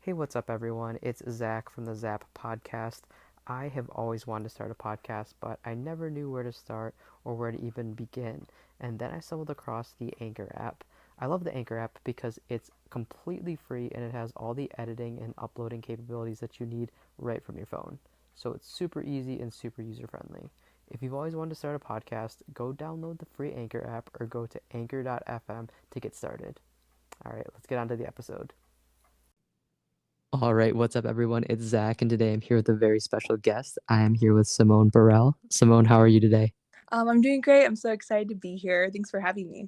Hey, what's up, everyone? It's Zach from the ZAP podcast. I have always wanted to start a podcast, but I never knew where to start or where to even begin. And then I stumbled across the Anchor app. I love the Anchor app because it's completely free and it has all the editing and uploading capabilities that you need right from your phone. So it's super easy and super user friendly. If you've always wanted to start a podcast, go download the free Anchor app or go to anchor.fm to get started. All right, let's get on to the episode. All right, what's up, everyone? It's Zach, and today I'm here with a very special guest. I am here with Simone Burrell. Simone, how are you today? I'm doing great. I'm so excited to be here. Thanks for having me.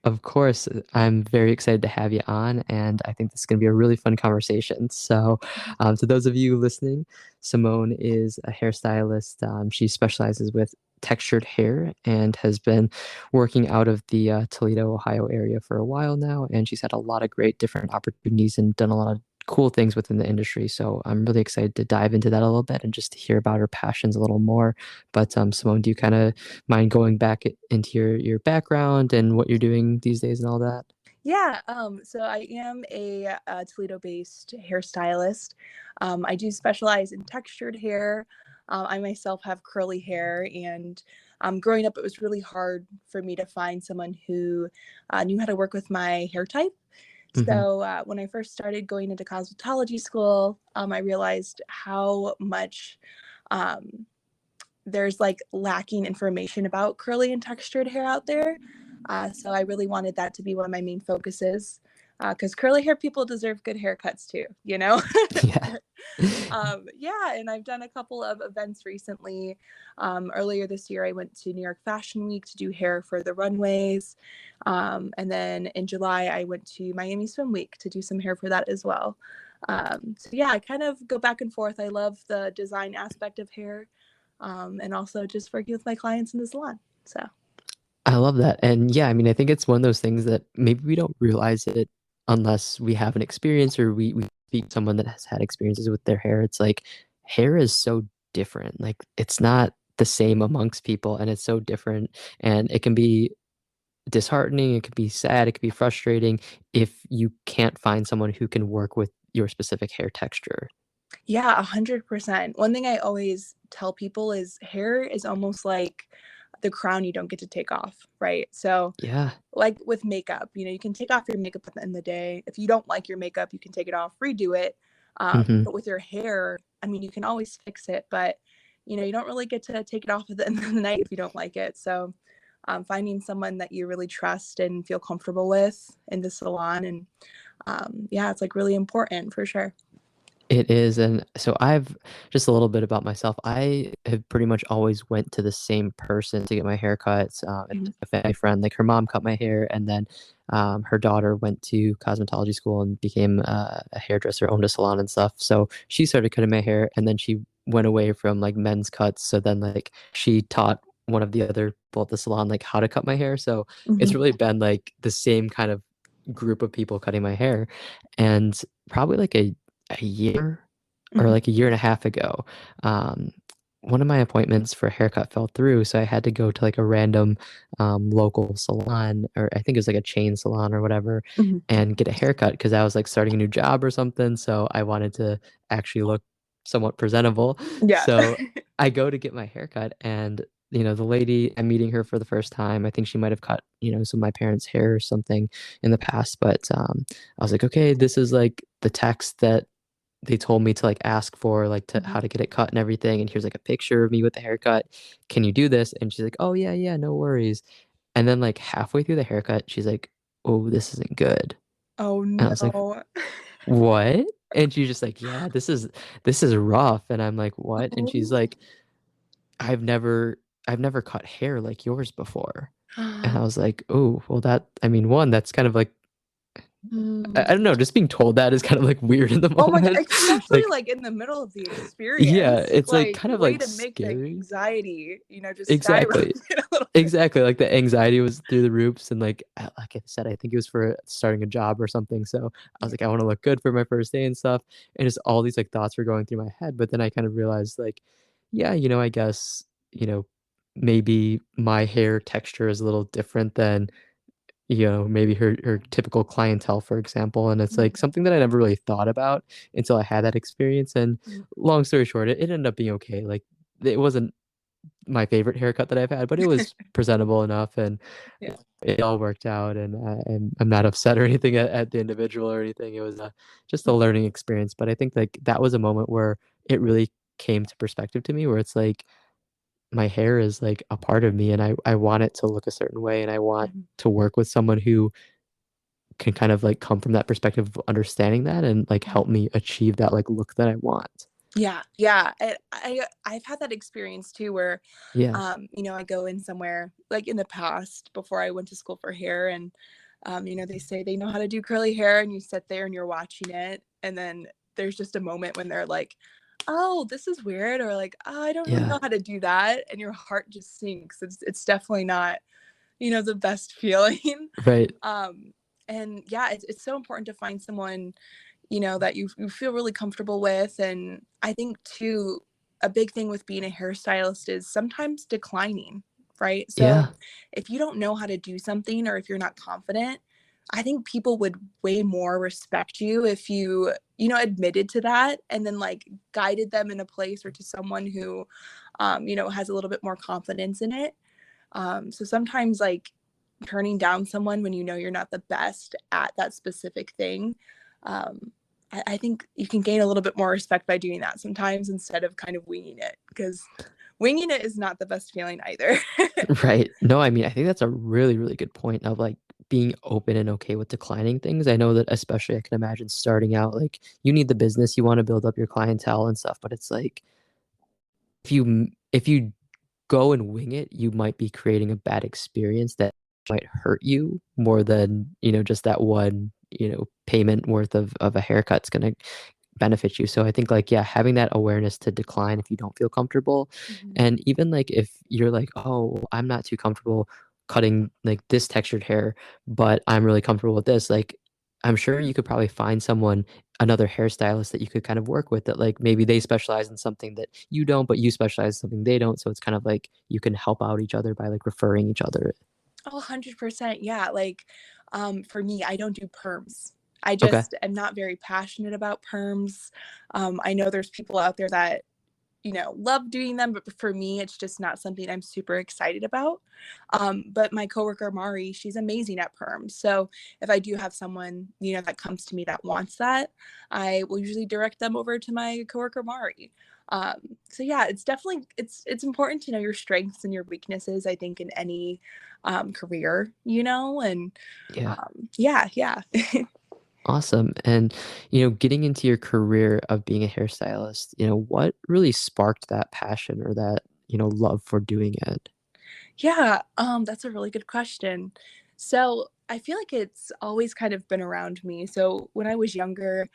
Of course, I'm very excited to have you on, and I think this is going to be a really fun conversation. So, to those of you listening, Simone is a hairstylist. She specializes with textured hair and has been working out of the Toledo, Ohio area for a while now. And she's had a lot of great different opportunities and done a lot of cool things within the industry. So, I'm really excited to dive into that a little bit and just to hear about her passions a little more. But, Simone, do you kind of mind going back into your background and what you're doing these days and all that? Yeah, so I am a Toledo-based hairstylist. I do specialize in textured hair. I myself have curly hair, and growing up, it was really hard for me to find someone who knew how to work with my hair type. Hmm. So when I first started going into cosmetology school, I realized how much um, there's like lacking information about curly and textured hair out there. So I really wanted that to be one of my main focuses because curly hair people deserve good haircuts too, you know? Yeah. Yeah, and I've done a couple of events recently. Earlier this year, I went to New York Fashion Week to do hair for the runways. And then in July, I went to Miami Swim Week to do some hair for that as well. So yeah, I kind of go back and forth. I love the design aspect of hair, and also just working with my clients in the salon. So, I love that. And yeah, I mean, I think it's one of those things that maybe we don't realize it unless we have an experience or we speak to someone that has had experiences with their hair. It's like hair is so different. Like it's not the same amongst people and it's so different. And it can be disheartening, it could be sad, it could be frustrating if you can't find someone who can work with your specific hair texture. yeah, 100%. One thing I always tell people is hair is almost like the crown you don't get to take off, right? So, Yeah. like with makeup, you can take off your makeup at the end of the day. If you don't like your makeup, you can take it off, redo it. Hmm. But with your hair, I mean, you can always fix it, but you don't really get to take it off at the end of the night if you don't like it. So, finding someone that you really trust and feel comfortable with in the salon, and yeah, it's like really important for sure. It is, and so I've just a little bit about myself. I have pretty much always went to the same person to get my hair cut. It's Mhm. a family friend. Like her mom cut my hair, and then her daughter went to cosmetology school and became a hairdresser, owned a salon and stuff. So she started cutting my hair, and then she went away from like men's cuts. So then like she taught one of the other people at the salon like how to cut my hair. So it's Mhm. really been like the same kind of group of people cutting my hair, and probably like a year or Mhm. like a year and a half ago, um, one of my appointments for a haircut fell through, so I had to go to like a random local salon, or I think it was like a chain salon or whatever, Mhm. and get a haircut because I was like starting a new job or something. So I wanted to actually look somewhat presentable. Yeah. So I go to get my haircut, and the lady, I'm meeting her for the first time. I think she might have cut, some of my parents' hair or something in the past, but I was like, okay, this is like the text that they told me to like ask for like to Mhm. how to get it cut and everything, and here's like a picture of me with the haircut. Can you do this? And she's like, oh yeah, yeah, no worries. And then like halfway through the haircut, she's like, oh, this isn't good. Oh And I was like, no. what? And she's just like, yeah, this is rough. And I'm like, what? And she's Oh. like, i've never I've never cut hair like yours before. And I was like, oh, well, that, I mean, one, that's kind of like, I Mm. don't know, just being told that is kind of like weird in the Oh my god, moment. especially Like, like in the middle of the yeah, experience. it's like Like kind of way like to make the scary. anxiety, just skyrocket Exactly. a little bit. Exactly. Like the anxiety was through the roofs, and like I said, I think it was for starting a job or something. So I was Yeah. like, I want to look good for my first day and stuff. And just all these like thoughts were going through my head. But then I kind of realized like, yeah, I guess, maybe my hair texture is a little different than maybe her typical clientele, for example. And it's like something that I never really thought about until I had that experience. And Mhm. long story short, it ended up being okay. Like it wasn't my favorite haircut that I've had, but it was presentable enough, and Yeah. it all worked out. And I'm not upset or anything at the individual or anything. It was just a learning experience. But I think like that was a moment where it really came to perspective to me, where it's like my hair is like a part of me, and I want it to look a certain way, and I want Mhm. to work with someone who can kind of like come from that perspective of understanding that and like help me achieve that like look that I want. Yeah, yeah. I've had that experience too where Yeah. I go in somewhere like in the past before I went to school for hair and they say they know how to do curly hair and you sit there and you're watching it and then there's just a moment when they're like, "Oh, this is weird," or like, "Oh, I don't really Yeah. know how to do that." And your heart just sinks. It's definitely not, the best feeling. Right. Um and yeah, it's so important to find someone that you feel really comfortable with. And I think too, a big thing with being a hairstylist is sometimes declining, right? So Yeah. if you don't know how to do something or if you're not confident, I think people would way more respect you if you, admitted to that and then like guided them in a place or to someone who, has a little bit more confidence in it. So sometimes like turning down someone when you know you're not the best at that specific thing, um, I think you can gain a little bit more respect by doing that sometimes instead of kind of winging it, because winging it is not the best feeling either. Right. No, I mean, I think that's a really, really good point of like being open and okay with declining things. I know that especially I can imagine starting out, like you need the business, you want to build up your clientele and stuff, but it's like if you go and wing it, you might be creating a bad experience that might hurt you more than, just that one, payment worth of a haircut's gonna benefit you. So I think like, yeah, having that awareness to decline if you don't feel comfortable. Mhm. And even like if you're like, oh, I'm not too comfortable cutting like this textured hair, but I'm really comfortable with this, like I'm sure you could probably find someone, another hairstylist that you could kind of work with that like maybe they specialize in something that you don't, but you specialize in something they don't. So it's kind of like you can help out each other by like referring each other. Oh, 100%. Yeah. Like, for me, I don't do perms. I Okay. just am not very passionate about perms. I know there's people out there that love doing them, but for me, it's just not something I'm super excited about. But my coworker Mari, she's amazing at perms. So if I do have someone, that comes to me that wants that, I will usually direct them over to my coworker Mari. So yeah, it's definitely it's important to know your strengths and your weaknesses, I think, in any career, and Yeah. yeah, yeah. Awesome. And, getting into your career of being a hairstylist, what really sparked that passion or that, love for doing it? Yeah, that's a really good question. So I feel like it's always kind of been around me. So when I was younger,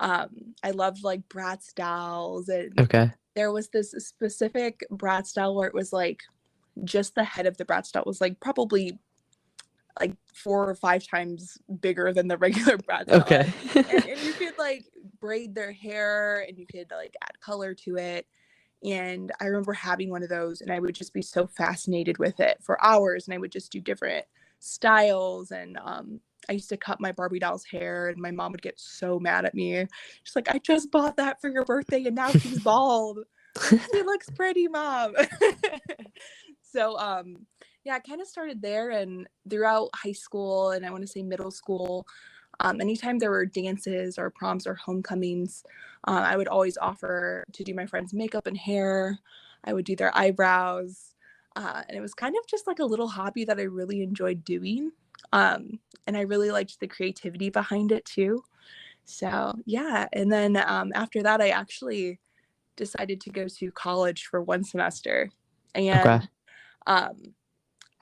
I loved like Bratz dolls, and Okay. there was this specific Bratz doll where it was like just the head of the Bratz doll was like probably like 4 or 5 times bigger than the regular Bratz doll Okay. head. And you could like braid their hair and you could like add color to it. And I remember having one of those and I would just be so fascinated with it for hours. And I would just do different styles. And I used to cut my Barbie doll's hair and my mom would get so mad at me. She's like, "I just bought that for your birthday and now she's bald." I'm like, "She looks pretty, mom." So yeah, I kind of started there and throughout high school and I want to say middle school, anytime there were dances or proms or homecomings, I would always offer to do my friends' makeup and hair. I would do their eyebrows. And it was kind of just like a little hobby that I really enjoyed doing. And I really liked the creativity behind it too. So, yeah. And then after that, I actually decided to go to college for one semester. Okay. And um,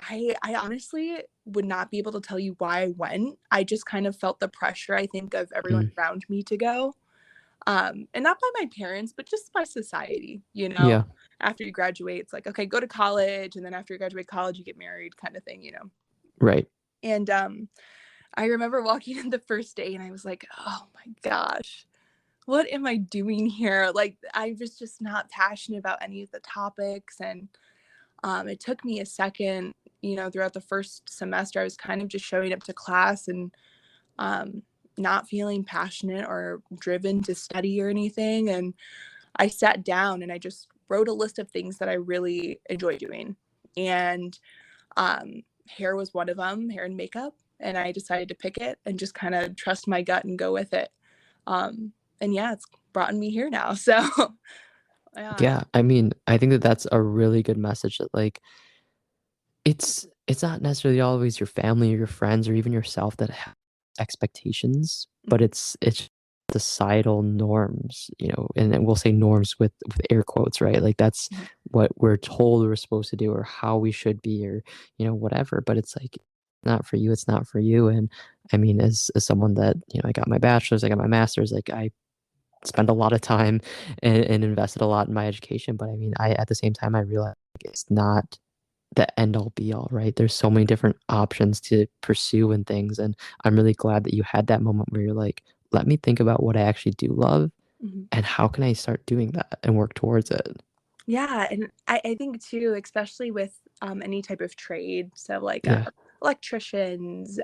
I honestly would not be able to tell you why I went. I just kind of felt the pressure, I think, of everyone Mm. around me to go. And not by my parents, but just by society, Yeah. After you graduate, it's like, okay, go to college. And then after you graduate college, you get married kind of thing. Right. And I remember walking in the first day and I was like, oh my gosh, what am I doing here? Like, I was just not passionate about any of the topics. And It took me a second, throughout the first semester. I was kind of just showing up to class and um, not feeling passionate or driven to study or anything. And I sat down and I just wrote a list of things that I really enjoy doing. And hair was one of them, hair and makeup. And I decided to pick it and just kind of trust my gut and go with it. And yeah, it's brought me here now. So yeah. Yeah, I mean, I think that that's a really good message that like it's not necessarily always your family or your friends or even yourself that have expectations, but it's societal norms, and then we'll say norms with air quotes, right? Like that's Mhm. what we're told we're supposed to do or how we should be or whatever. But it's like not for you, it's not for you. And I mean, as someone that I got my bachelor's, I got my master's, like I spent a lot of time and invested a lot in my education. But I mean, I at the same time I realized like, it's not the end all be all, right? There's so many different options to pursue and things. And I'm really glad that you had that moment where you're like, let me think about what I actually do love Mhm. and how can I start doing that and work towards it. Yeah, and I think too, especially with any type of trade, so like Yeah, electricians,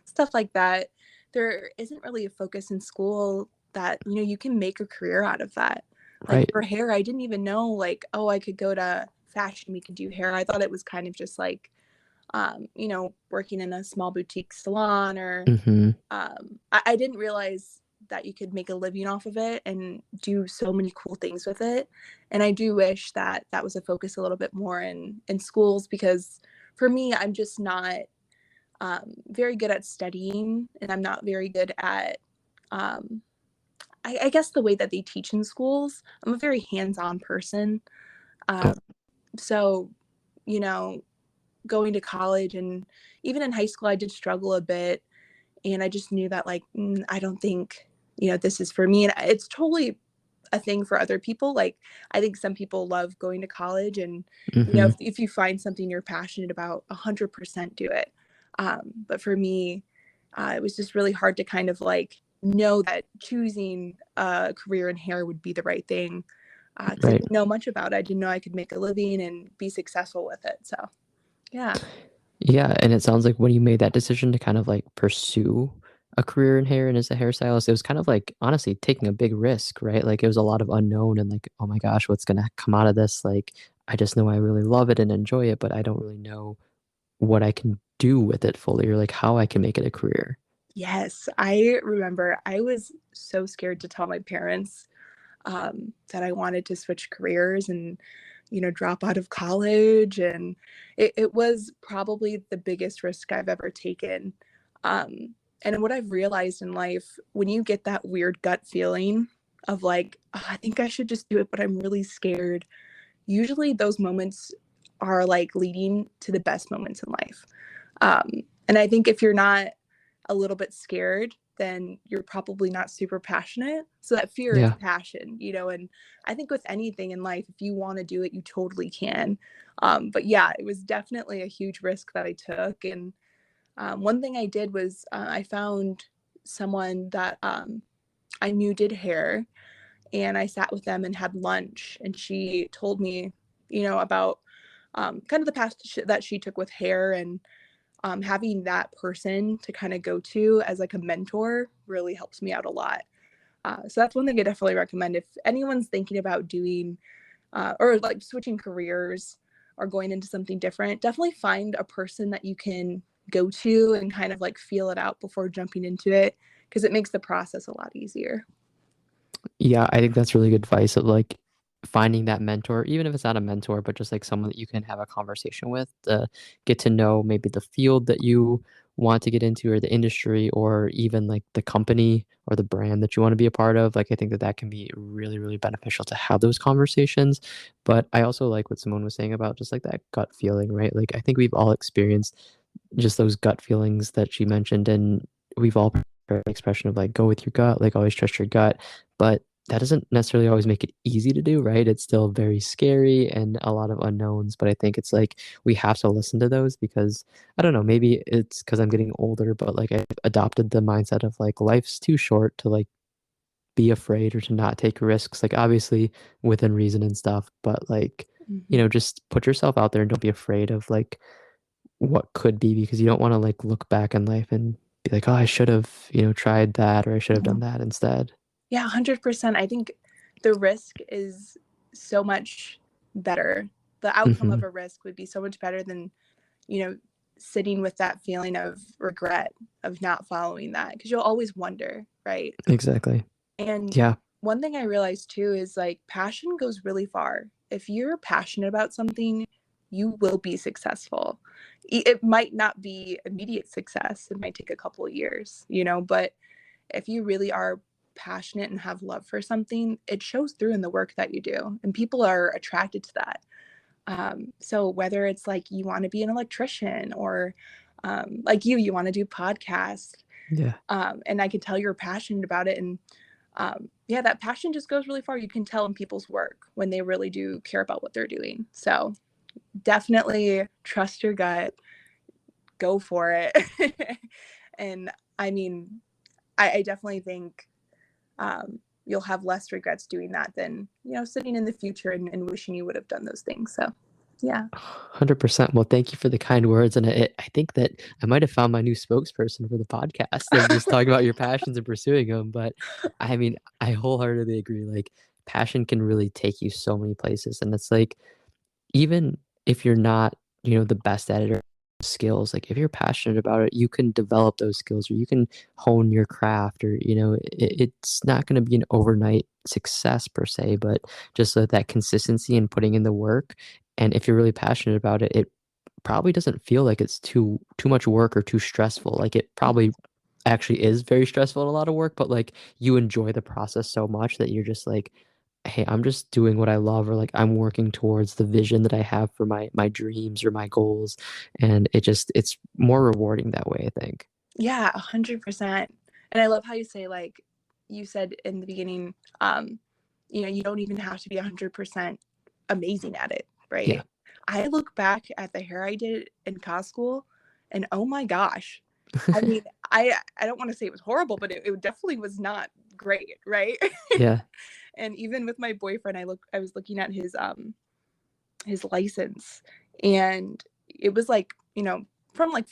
stuff like that, there isn't really a focus in school that you can make a career out of that. Like right. for hair, I didn't even know like, oh, I could go to fashion week and do hair. I thought it was kind of just like working in a small boutique salon or Mm-hmm. I didn't realize that you could make a living off of it and do so many cool things with it. And I do wish that that was a focus a little bit more in schools because for me, I'm just not very good at studying and I'm not very good at, um, I guess, the way that they teach in schools. I'm a very hands on person. Oh, Um, so, you know, going to college and even in high school, I did struggle a bit and I just knew that like I don't think this is for me, and it's totally a thing for other people. Like I think some people love going to college, and mm-hmm. if you find something you're passionate about, 100% do it. But for me, it was just really hard to kind of like know that choosing a career in hair would be the right thing because I Right. didn't know much about it. I didn't know I could make a living and be successful with it. So yeah. Yeah, and it sounds like when you made that decision to kind of like pursue a career in hair and as a hairstylist, it was kind of like honestly taking a big risk, right? Like it was a lot of unknown and like, oh my gosh, what's gonna come out of this? Like I just know I really love it and enjoy it, but I don't really know what I can do with it fully or like how I can make it a career. Yes, I remember I was so scared to tell my parents that I wanted to switch careers and, drop out of college. And it was probably the biggest risk I've ever taken. And what I've realized in life, when you get that weird gut feeling of like, "Oh, I think I should just do it, but I'm really scared," usually those moments are like leading to the best moments in life. Um, and I think if you're not a little bit scared, then you're probably not super passionate. So that fear is Yeah. passion, and I think with anything in life, if you want to do it, you totally can. But yeah, it was definitely a huge risk that I took. And one thing I did was I found someone that I knew did hair, and I sat with them and had lunch. And she told me, about kind of the path that she took with hair and having that person to kind of go to as like a mentor really helps me out a lot. So that's one thing I definitely recommend if anyone's thinking about doing or like switching careers or going into something different. Definitely find a person that you can go to and kind of like feel it out before jumping into it because it makes the process a lot easier. Yeah, I think that's really good advice of like finding that mentor, even if it's not a mentor, but just like someone that you can have a conversation with to get to know maybe the field that you want to get into or the industry or even like the company or the brand that you want to be a part of. Like I think that that can be really, really beneficial to have those conversations. But I also like what Simone was saying about just like that gut feeling, right? Like I think we've all experienced just those gut feelings that she mentioned and we've all heard the expression of like go with your gut, like always trust your gut. But that doesn't necessarily always make it easy to do, right? It's still very scary and a lot of unknowns, but I think it's like we have to listen to those because I don't know, maybe it's because I'm getting older, but like I've adopted the mindset of like life's too short to like be afraid or to not take risks, like obviously within reason and stuff, but like, Mhm. just put yourself out there and don't be afraid of like what could be, because you don't want to like look back in life and be like, oh, I should have, tried that, or I should have done Mhm. that instead. Yeah, 100%. I think the risk is so much better. The outcome Hmm. of a risk would be so much better than, you know, sitting with that feeling of regret of not following that, because you'll always wonder, right? Exactly. And Yeah. one thing I realized too is like passion goes really far. If you're passionate about something, you will be successful. It might not be immediate success. It might take a couple of years, but if you really are passionate and have love for something, it shows through in the work that you do, and people are attracted to that. So whether it's like you want to be an electrician or like you want to do podcasts, Yeah. and I can tell you're passionate about it, and yeah, that passion just goes really far. You can tell in people's work when they really do care about what they're doing. So definitely trust your gut, go for it. And I mean, I definitely think you'll have less regrets doing that than sitting in the future and wishing you would have done those things. So yeah. 100%. Well, thank you for the kind words. And I think that I might have found my new spokesperson for the podcast of just talking about your passions and pursuing them. But I mean, I wholeheartedly agree. Like, passion can really take you so many places. And it's like, even if you're not, the best at it or skills, like if you're passionate about it, you can develop those skills, or you can hone your craft, or, it's not going to be an overnight success per se, but just that consistency and putting in the work. And if you're really passionate about it, it probably doesn't feel like it's too much work or too stressful. Like it probably actually is very stressful and a lot of work, but like you enjoy the process so much that you're just like, hey, I'm just doing what I love, or like I'm working towards the vision that I have for my dreams or my goals. And it's more rewarding that way, I think. Yeah, 100%. And I love how you say, like you said in the beginning, you don't even have to be 100% amazing at it, Yeah. right? I look back at the hair I did in cos school, and oh my gosh. I mean, I don't want to say it was horrible, but it definitely was not great, right? Yeah. And even with my boyfriend, I was looking at his license, and it was like, from like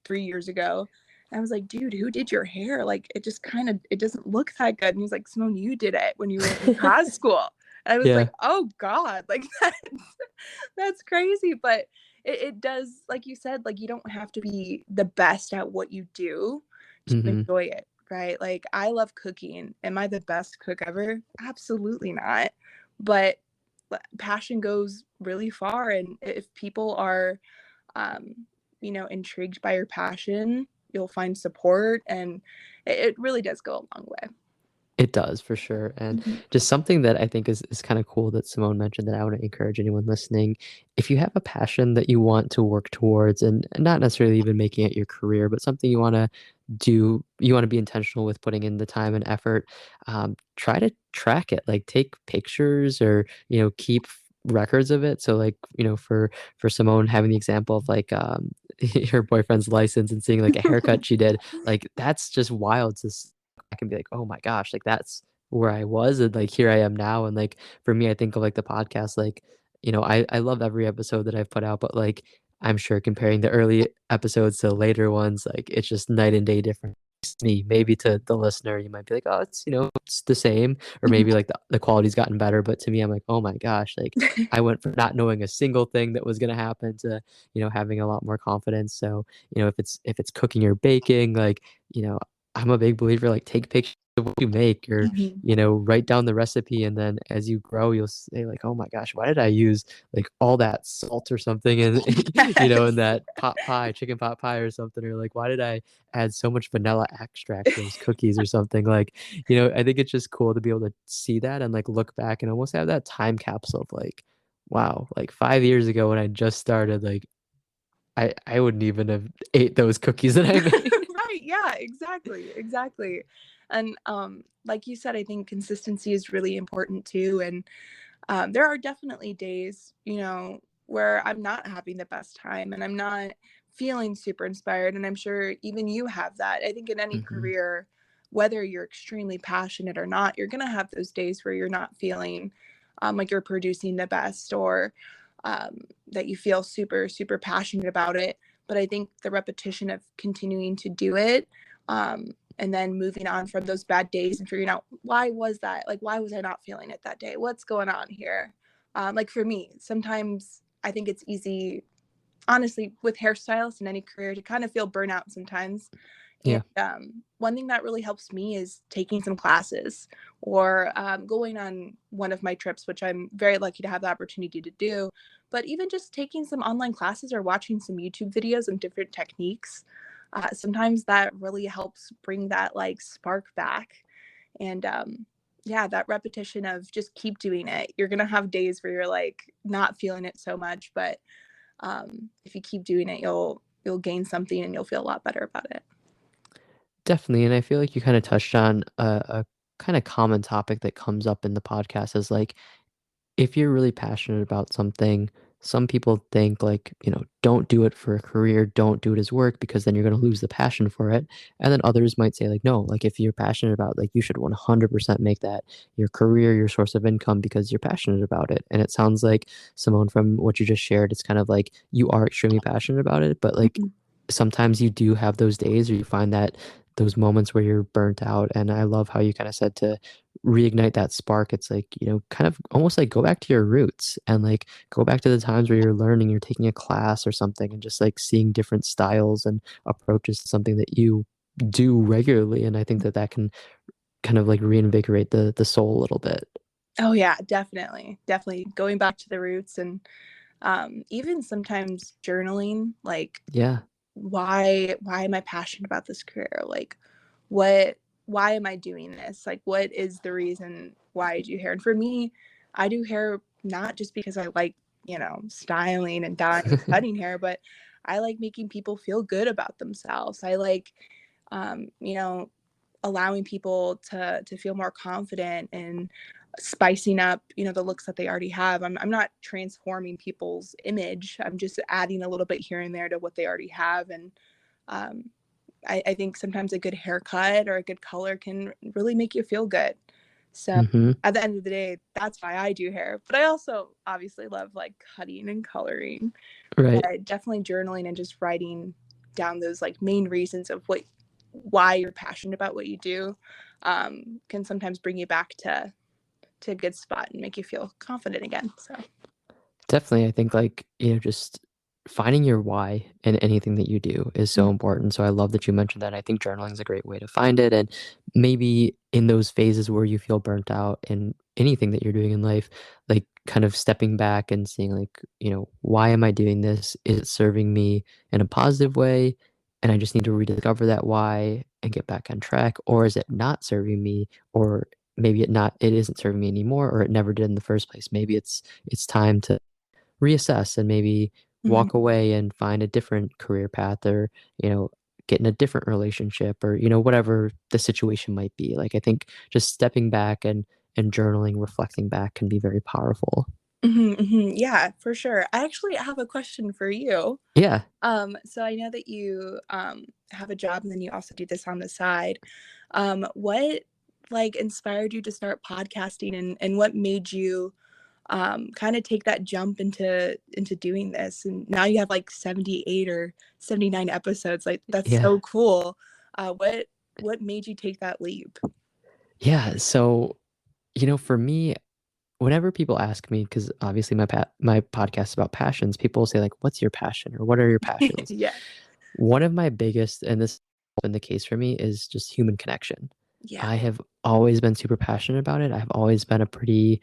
3 years ago. And I was like, dude, who did your hair? Like, it just kind of, it doesn't look that good. And he's like, Simone, you did it when you were in cos school. And I was Yeah. like, oh God, like that's crazy. But it does, like you said, like you don't have to be the best at what you do to Hmm. enjoy it, right? Like I love cooking. Am I the best cook ever? Absolutely not. But passion goes really far, and if people are um, intrigued by your passion, you'll find support, and it really does go a long way. It does for sure. And Mhm. just something that I think is kind of cool that Simone mentioned that I want to encourage anyone listening. If you have a passion that you want to work towards, and not necessarily even making it your career, but something you want to do, you want to be intentional with putting in the time and effort, try to track it, like take pictures, or, keep records of it. So like, for Simone, having the example of like her boyfriend's license and seeing like a haircut she did, like that's just wild to I can be like, "Oh my gosh, like that's where I was, and like here I am now." And like for me, I think of like the podcast, like, I love every episode that I've put out, but like I'm sure comparing the early episodes to later ones, like it's just night and day different. To me, maybe to the listener, you might be like, "Oh, it's the same," or maybe like the quality's gotten better. But to me, I'm like, "Oh my gosh, like I went from not knowing a single thing that was gonna happen to, having a lot more confidence." So, if it's cooking or baking, like, I'm a big believer, like, take pictures of what you make, or, Mhm. write down the recipe, and then as you grow, you'll say, like, "Oh my gosh, why did I use, like, all that salt or something in in Yes. that pot pie, chicken pot pie or something?" Or, like, "Why did I add so much vanilla extract to those cookies?" or something, like, I think it's just cool to be able to see that and, like, look back and almost have that time capsule of, like, "Wow, like, 5 years ago when I just started, like, I wouldn't even have ate those cookies that I made." Right, yeah, exactly, exactly. And like you said, I think consistency is really important too. And there are definitely days, where I'm not having the best time and I'm not feeling super inspired. And I'm sure even you have that. I think in any Mhm. career, whether you're extremely passionate or not, you're going to have those days where you're not feeling like you're producing the best, or that you feel super, super passionate about it. But I think the repetition of continuing to do it, and then moving on from those bad days and figuring out, why was that? Like, why was I not feeling it that day? What's going on here? Like for me, sometimes I think it's easy, honestly, with hairstylists in any career, to kind of feel burnout sometimes. And Yeah. one thing that really helps me is taking some classes, or going on one of my trips, which I'm very lucky to have the opportunity to do. But even just taking some online classes or watching some YouTube videos on different techniques, sometimes that really helps bring that like spark back. And yeah, that repetition of just keep doing it. You're going to have days where you're like not feeling it so much, but if you keep doing it, you'll gain something and you'll feel a lot better about it. Definitely, and I feel like you kind of touched on a kind of common topic that comes up in the podcast is like if you're really passionate about something, some people think like, don't do it for a career, don't do it as work because then you're going to lose the passion for it. And then others might say like, no, like if you're passionate about like you should 100% make that your career, your source of income because you're passionate about it. And it sounds like Simone from what you just shared, it's kind of like you are extremely passionate about it, but like Mhm. sometimes you do have those days or you find that those moments where you're burnt out. And I love how you kind of said to reignite that spark. It's like, kind of almost like go back to your roots and like go back to the times where you're learning, you're taking a class or something and just like seeing different styles and approaches to something that you do regularly. And I think that that can kind of like reinvigorate the soul a little bit. Oh yeah, definitely, definitely going back to the roots. And even sometimes journaling, like Yeah. why am I passionate about this career? Like what why am I doing this? Like what is the reason why I do hair? And for me, I do hair not just because I like, styling and dyeing and cutting hair, but I like making people feel good about themselves. I like um, you know, allowing people to feel more confident and spicing up, the looks that they already have. I'm not transforming people's image. I'm just adding a little bit here and there to what they already have. And um, I think sometimes a good haircut or a good color can really make you feel good. So Hmm. at the end of the day, that's why I do hair. But I also obviously love like cutting and coloring. Right. But definitely journaling and just writing down those like main reasons of why you're passionate about what you do, can sometimes bring you back to a good spot and make you feel confident again. So Definitely, I think like, just finding your why in anything that you do is so important. So I love that you mentioned that. I think journaling is a great way to find it. And maybe in those phases where you feel burnt out in anything that you're doing in life, like kind of stepping back and seeing like, why am I doing this? Is it serving me in a positive way? And I just need to rediscover that why and get back on track. Or is it not serving me? Or maybe it isn't serving me anymore, or it never did in the first place. Maybe it's time to reassess and maybe mhm. walk away and find a different career path or, get in a different relationship or, whatever the situation might be. Like I think just stepping back and journaling, reflecting back can be very powerful. Yeah, for sure. I actually have a question for you. Yeah. So I know that you have a job and then you also do this on the side. What like inspired you to start podcasting, and what made you kind of take that jump into doing this? And now you have like 78 or 79 episodes. Like that's Yeah. so cool. What made you take that leap? Yeah. So, for me, whenever people ask me, because obviously my podcast is about passions, people say like, "What's your passion?" or "What are your passions?" Yeah. One of my biggest, and this has been the case for me, is just human connection. Yeah. I have always been super passionate about it. I've always been a pretty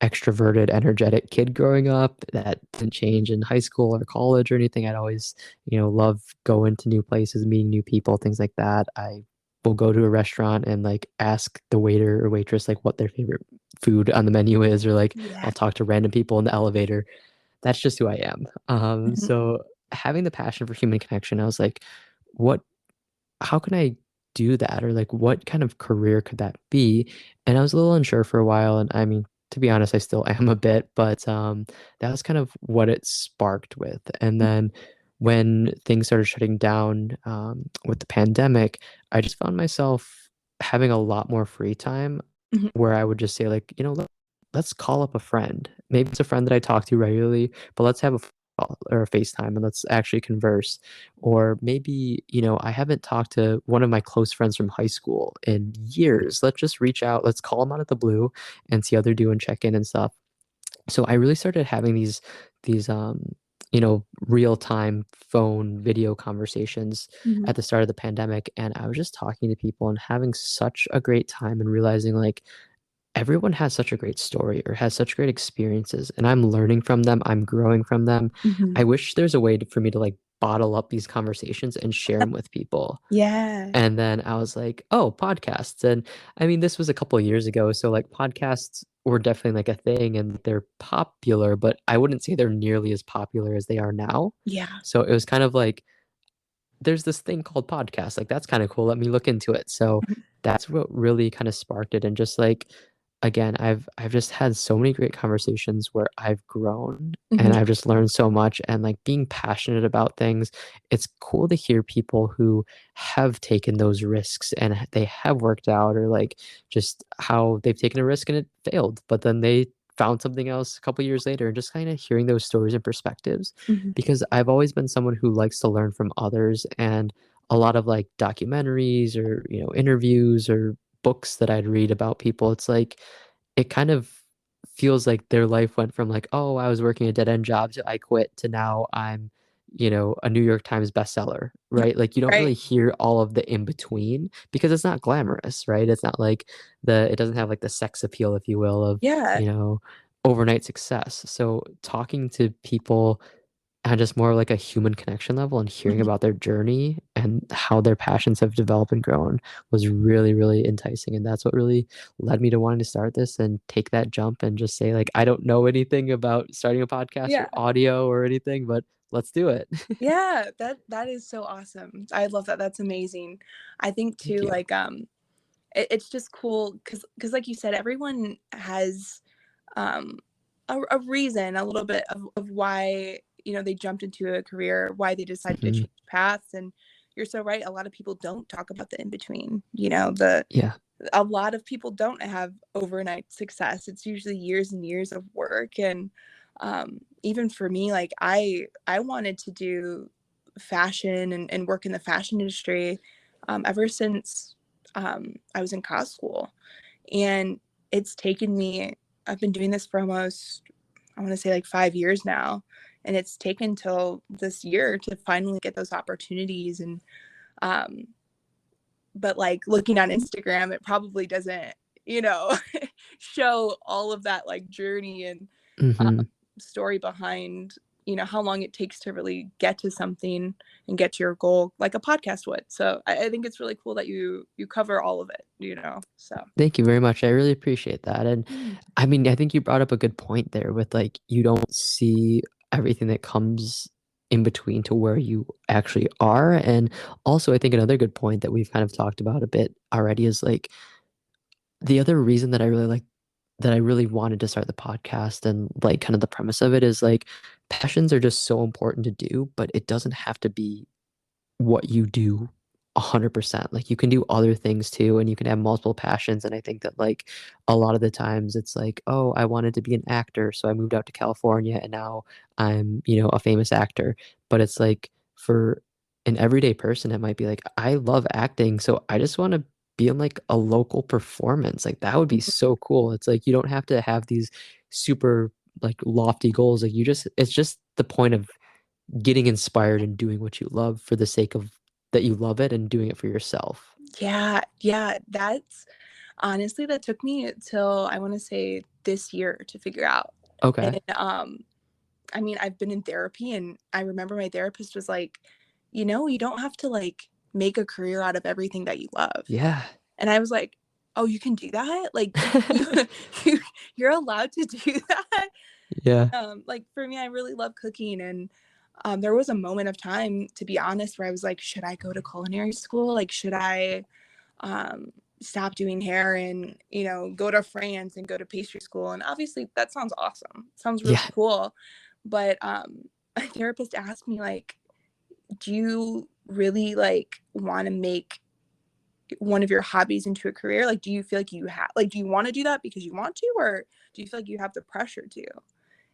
extroverted, energetic kid growing up. That didn't change in high school or college or anything. I'd always, love going to new places, meeting new people, things like that. I will go to a restaurant and like ask the waiter or waitress like what their favorite food on the menu is, or like Yeah. I'll talk to random people in the elevator. That's just who I am. Mhm. So having the passion for human connection, I was like, what how can I do that? Or like what kind of career could that be? And I was a little unsure for a while. And I mean, to be honest, I still am a bit, but that was kind of what it sparked with. And then when things started shutting down with the pandemic, I just found myself having a lot more free time Mhm. where I would just say like, let's call up a friend. Maybe it's a friend that I talk to regularly, but let's have a phone call or a FaceTime and let's actually converse. Or maybe, I haven't talked to one of my close friends from high school in years. Let's just reach out, let's call them out of the blue and see how they're doing, check in and stuff. So I really started having these real-time phone video conversations Mhm. at the start of the pandemic, and I was just talking to people and having such a great time and realizing like everyone has such a great story or has such great experiences, and I'm learning from them, I'm growing from them. I Mhm. wish there's a way for me to like bottle up these conversations and share them with people. Yeah. And then I was like, oh, podcasts. And I mean, this was a couple of years ago. So, like, podcasts were definitely like a thing and they're popular, but I wouldn't say they're nearly as popular as they are now. Yeah. So, it was kind of like, there's this thing called podcast. Like, that's kind of cool. Let me look into it. So Mhm. that's what really kind of sparked it. And just like, again, I've just had so many great conversations where I've grown and Mhm. I've just learned so much. And like being passionate about things, it's cool to hear people who have taken those risks and they have worked out, or like just how they've taken a risk and it failed, but then they found something else a couple years later, and just kind of hearing those stories and perspectives, Mhm. because I've always been someone who likes to learn from others. And a lot of like documentaries or, interviews or books that I'd read about people, it's like it kind of feels like their life went from like, oh, I was working a dead end job, so I quit, to now I'm, a New York Times bestseller, right? Like you don't Right. really hear all of the in between because it's not glamorous, right? It's not like it doesn't have like the sex appeal, if you will, of, Yeah. you know, overnight success. So talking to people and just more like a human connection level and hearing Mhm. about their journey and how their passions have developed and grown was really, really enticing. And that's what really led me to wanting to start this and take that jump and just say, like, I don't know anything about starting a podcast or Yeah. audio or anything, but let's do it. Yeah. That is so awesome. I love that. That's amazing. I think Thank too, you. like it's just cool because like you said, everyone has um a reason, a little bit of why, they jumped into a career, why they decided to Hmm. change paths. And you're so right, a lot of people don't talk about the in between. The Yeah. A lot of people don't have overnight success. It's usually years and years of work. And even for me, like I wanted to do fashion and work in the fashion industry ever since I was in college school. And it's taken me, I've been doing this for almost, I want to say like 5 years now. And it's taken till this year to finally get those opportunities. And um, but like looking on Instagram, it probably doesn't, you know, show all of that like journey and Hmm. story behind, how long it takes to really get to something and get to your goal, like a podcast would. So I think it's really cool that you cover all of it. So Thank you very much. I really appreciate that. And mm-hmm. I mean, I think you brought up a good point there with like, you don't see everything that comes in between to where you actually are. And also, I think another good point that we've kind of talked about a bit already is like the other reason that I really wanted to start the podcast and like kind of the premise of it is like passions are just so important to do, but it doesn't have to be what you do 100%. Like you can do other things too, and you can have multiple passions. And I think that like a lot of the times it's like, oh, I wanted to be an actor, so I moved out to California and now I'm, a famous actor. But it's like for an everyday person, it might be like, I love acting, so I just want to be in like a local performance. Like that would be so cool. It's like you don't have to have these super like lofty goals. Like it's just the point of getting inspired and doing what you love for the sake of that you love it and doing it for yourself. Yeah, yeah, that's honestly, that took me till I want to say this year to figure out. Okay. And I mean, I've been in therapy, and I remember my therapist was like, you don't have to like make a career out of everything that you love. Yeah. And I was like, oh, you can do that? Like you, you you're allowed to do that? Yeah. Like for me, I really love cooking. And there was a moment of time, to be honest, where I was like, should I go to culinary school? Like, should I um, stop doing hair and, go to France and go to pastry school? And obviously that sounds awesome. Sounds really Yeah. cool. But a therapist asked me, like, do you really like want to make one of your hobbies into a career? Like, do you feel like you have, like, do you want to do that because you want to, or do you feel like you have the pressure to?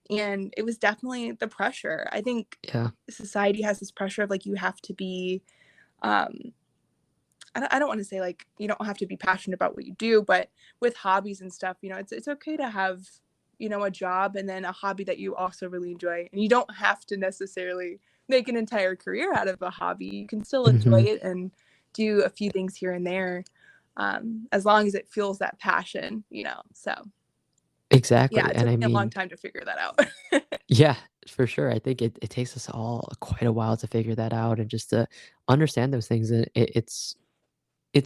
And it was definitely the pressure. I think Yeah. society has this pressure of like, you have to be, um, I don't want to say like you don't have to be passionate about what you do, but with hobbies and stuff, it's okay to have, a job and then a hobby that you also really enjoy. And you don't have to necessarily make an entire career out of a hobby. You can still enjoy Hmm. it and do a few things here and there, as long as it fuels that passion. So yeah, Exactly. it And took I me a long mean, time to figure that out. yeah, for sure. I think it takes us all quite a while to figure that out and just to understand those things. And it's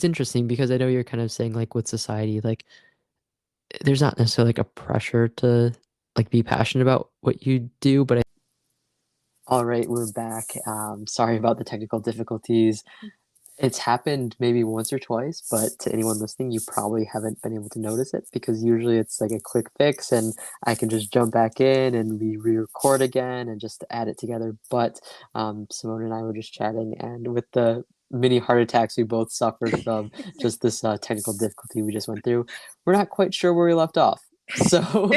interesting because I know you're kind of saying like with society, like there's not necessarily like a pressure to like be passionate about what you do, but all right, we're back. Sorry about the technical difficulties. It's happened maybe once or twice, but to anyone listening, you probably haven't been able to notice it because usually it's like a quick fix and I can just jump back in and we re-record again and just add it together. But Simone and I were just chatting, and with the mini heart attacks we both suffered from just this technical difficulty we just went through, we're not quite sure where we left off. So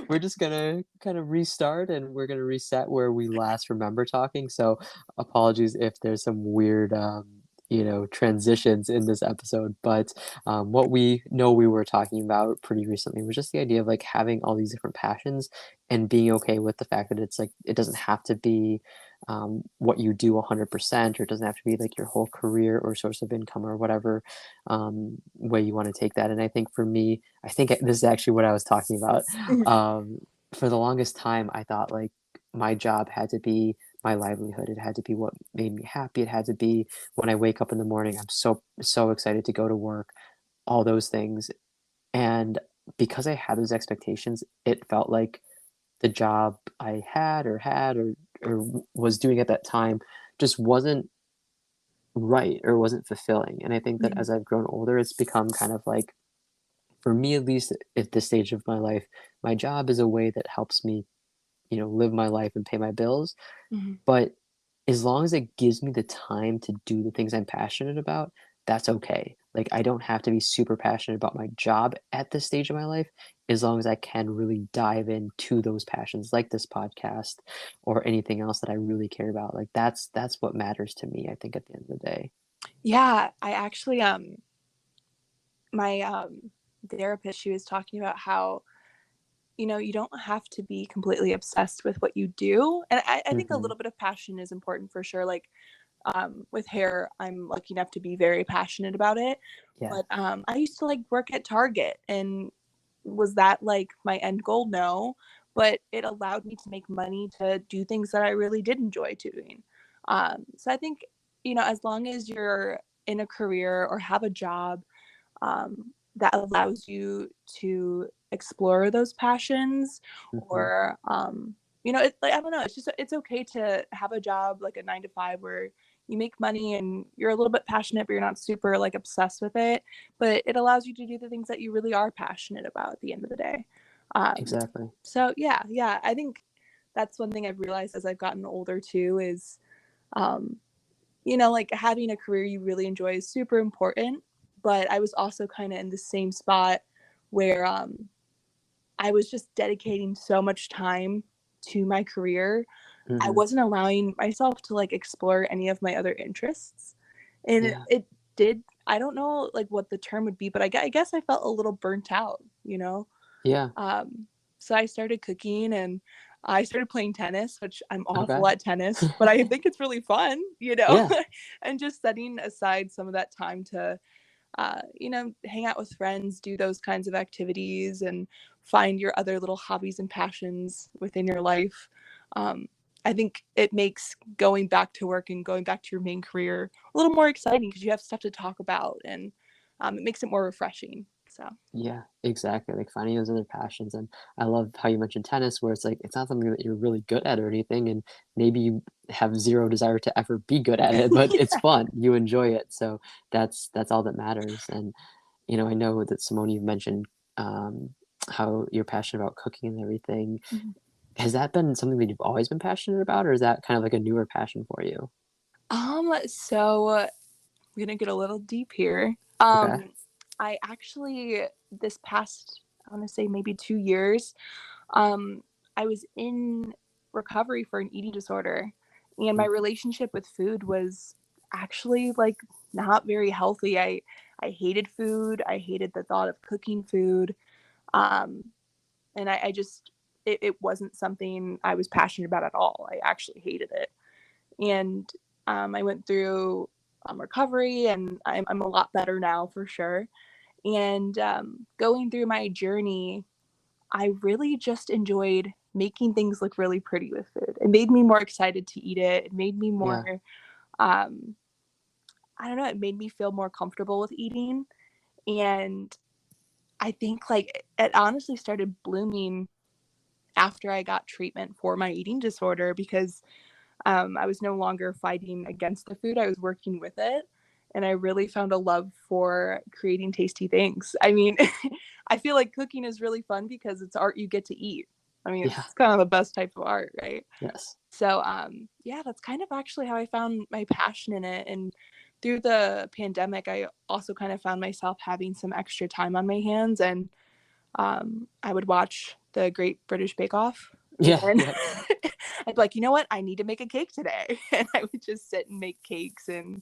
we're just gonna kind of restart and we're gonna reset where we last remember talking. So apologies if there's some weird transitions in this episode. But what we know we were talking about pretty recently was just the idea of like having all these different passions and being okay with the fact that it's like it doesn't have to be what you do 100%, or it doesn't have to be like your whole career or source of income or whatever way you want to take that. And I think for me, I think this is actually what I was talking about. For the longest time, I thought like my job had to be my livelihood. It had to be what made me happy. It had to be when I wake up in the morning, I'm so excited to go to work, all those things. And because I had those expectations, it felt like the job I had or was doing at that time just wasn't right or wasn't fulfilling. And I think that as I've grown older, it's become kind of like, for me at least at this stage of my life, my job is a way that helps me, live my life and pay my bills. Mhm. But as long as it gives me the time to do the things I'm passionate about, that's okay. Like, I don't have to be super passionate about my job at this stage of my life, as long as I can really dive into those passions, like this podcast or anything else that I really care about. Like, that's what matters to me, I think, at the end of the day. Yeah, I actually my therapist, she was talking about how you don't have to be completely obsessed with what you do. And I think a Hmm. little bit of passion is important for sure. Like with hair, I'm lucky enough to be very passionate about it. Yeah. But I used to like work at Target, and was that like my end goal? No, but it allowed me to make money to do things that I really did enjoy doing. So I think, as long as you're in a career or have a job that allows you to explore those passions, Hmm. or like, I don't know, it's okay to have a job like a 9 to 5 where you make money and you're a little bit passionate but you're not super like obsessed with it, but it allows you to do the things that you really are passionate about at the end of the day. Exactly. So yeah, I think that's one thing I've realized as I've gotten older too, is um, like having a career you really enjoy is super important. But I was also kind of in the same spot where I was just dedicating so much time to my career. I Hmm. wasn't allowing myself to like explore any of my other interests. And Yeah. it did, I don't know like what the term would be, but I guess I felt a little burnt out. Yeah. Um, so I started cooking and I started playing tennis, which I'm Okay. awful at tennis, but I think it's really fun, Yeah. and just setting aside some of that time to, hang out with friends, do those kinds of activities, and find your other little hobbies and passions within your life. Um, I think it makes going back to work and going back to your main career a little more exciting because you have stuff to talk about, and it makes it more refreshing. So, Yeah, exactly. Like finding those other passions. And I love how you mentioned tennis, where it's like it's not something that you're really good at or anything, and maybe you have zero desire to ever be good at it, but it's yeah. fun. You enjoy it. So that's all that matters. And I know that Simone, you've mentioned um how you're passionate about cooking and everything. Has that been something that you've always been passionate about, or is that kind of like a newer passion for you? So we're gonna get a little deep here. Okay. I actually, this past, I want to say maybe 2 years, um, I was in recovery for an eating disorder, and my Mm. relationship with food was actually like not very healthy. I hated food. I hated the thought of cooking food. Um, and I just, it wasn't something I was passionate about at all. I actually hated it. And I went through recovery, and I'm a lot better now for sure. And going through my journey, I really just enjoyed making things look really pretty with food. It made me more excited to eat it. It made me Yeah. more, I don't know, it made me feel more comfortable with eating. And I think like it honestly started blooming after I got treatment for my eating disorder, because I was no longer fighting against the food, I was working with it. And I really found a love for creating tasty things. I mean, I feel like cooking is really fun because it's art you get to eat. I mean, Yeah. it's kind of the best type of art, right? Yes. So, yeah, that's kind of actually how I found my passion in it. And through the pandemic, I also kind of found myself having some extra time on my hands, and I would watch the Great British Bake Off, Yeah. and Yep. I'd be like, you know what? I need to make a cake today. And I would just sit and make cakes and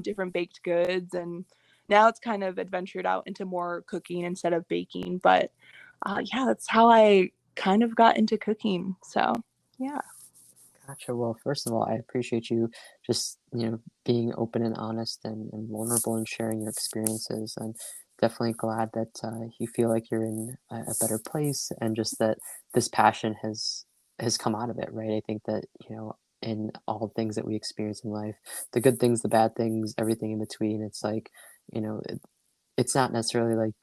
different baked goods. And now it's kind of adventured out into more cooking instead of baking. But yeah, that's how I kind of got into cooking. So yeah. Gotcha. Well, first of all, I appreciate you just, being open and honest and vulnerable and sharing your experiences. And definitely glad that you feel like you're in a better place and just that this passion has come out of it, right? I think that, in all things that we experience in life, the good things, the bad things, everything in between, it's like, it's not necessarily like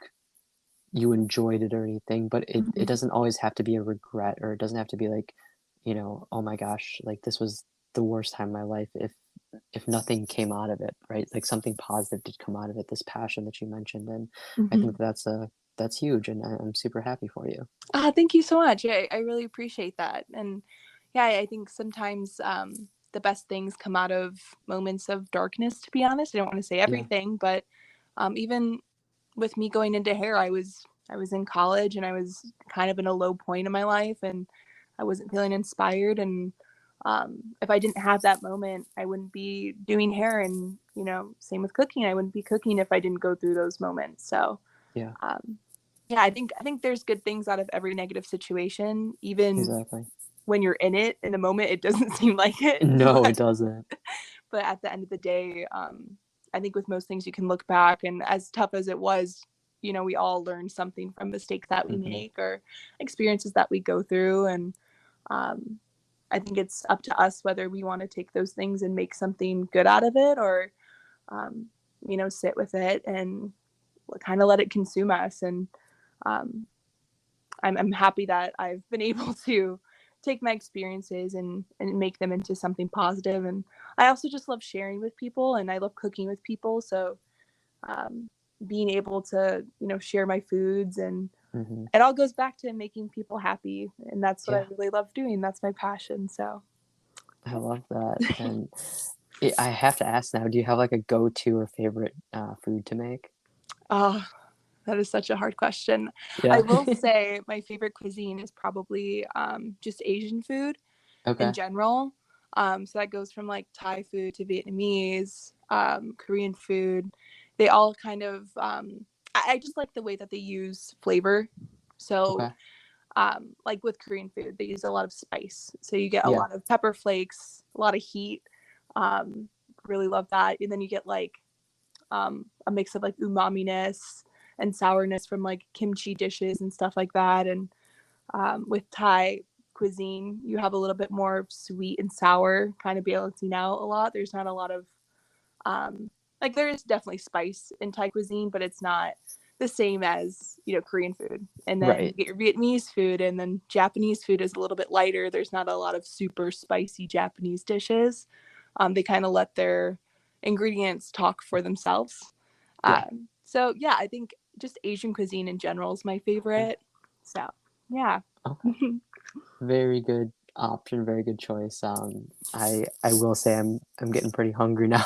you enjoyed it or anything, but it Mhm. doesn't always have to be a regret, or it doesn't have to be like, "Oh my gosh, like, this was the worst time of my life," if nothing came out of it, right? Like, something positive did come out of it, this passion that you mentioned, and I Mhm. think that's huge, and I'm super happy for you. Thank you so much. I really appreciate that. And yeah, I think sometimes the best things come out of moments of darkness, to be honest. I don't want to say Yeah, everything, but even with me going into hair, I was in college, and I was kind of in a low point in my life, and I wasn't feeling inspired. And if I didn't have that moment, I wouldn't be doing hair. And same with cooking. I wouldn't be cooking if I didn't go through those moments. So yeah, um, yeah, I think there's good things out of every negative situation, even exactly. when you're in it. In the moment, it doesn't seem like it, No, it doesn't. but at the end of the day, I think with most things you can look back, and as tough as it was, we all learn something from mistakes that we Mhm. make or experiences that we go through. And um, I think it's up to us whether we want to take those things and make something good out of it, or um, sit with it and kind of let it consume us. And um, I'm happy that I've been able to take my experiences and make them into something positive. And I also just love sharing with people, and I love cooking with people. So um, being able to, share my foods, and Mhm. it all goes back to making people happy. And that's what I Yeah, really love doing. That's my passion. So I love that, and I have to ask now, do you have, like, a go-to or favorite, food to make? oh, that is such a hard question. I Yeah. will say my favorite cuisine is probably just Asian food in Okay, general. So that goes from like Thai food to Vietnamese, Korean food. They all kind of, I just like the way that they use flavor. So, okay. like with Korean food, they use a lot of spice. So you get a Yeah, lot of pepper flakes, a lot of heat. Um, really love that. And then you get like a mix of like umami-ness and sourness from like kimchi dishes and stuff like that. And with Thai cuisine, you have a little bit more sweet and sour kind of balancing out a lot. There's not a lot of like there is definitely spice in Thai cuisine, but it's not the same as Korean food. And then you right. get your Vietnamese food, and then Japanese food is a little bit lighter. There's not a lot of super spicy Japanese dishes. They kind of let their ingredients talk for themselves. Yeah, So yeah, I think just Asian cuisine in general is my okay, favorite. So yeah. okay. Very good option, very good choice. I will say I'm getting pretty hungry now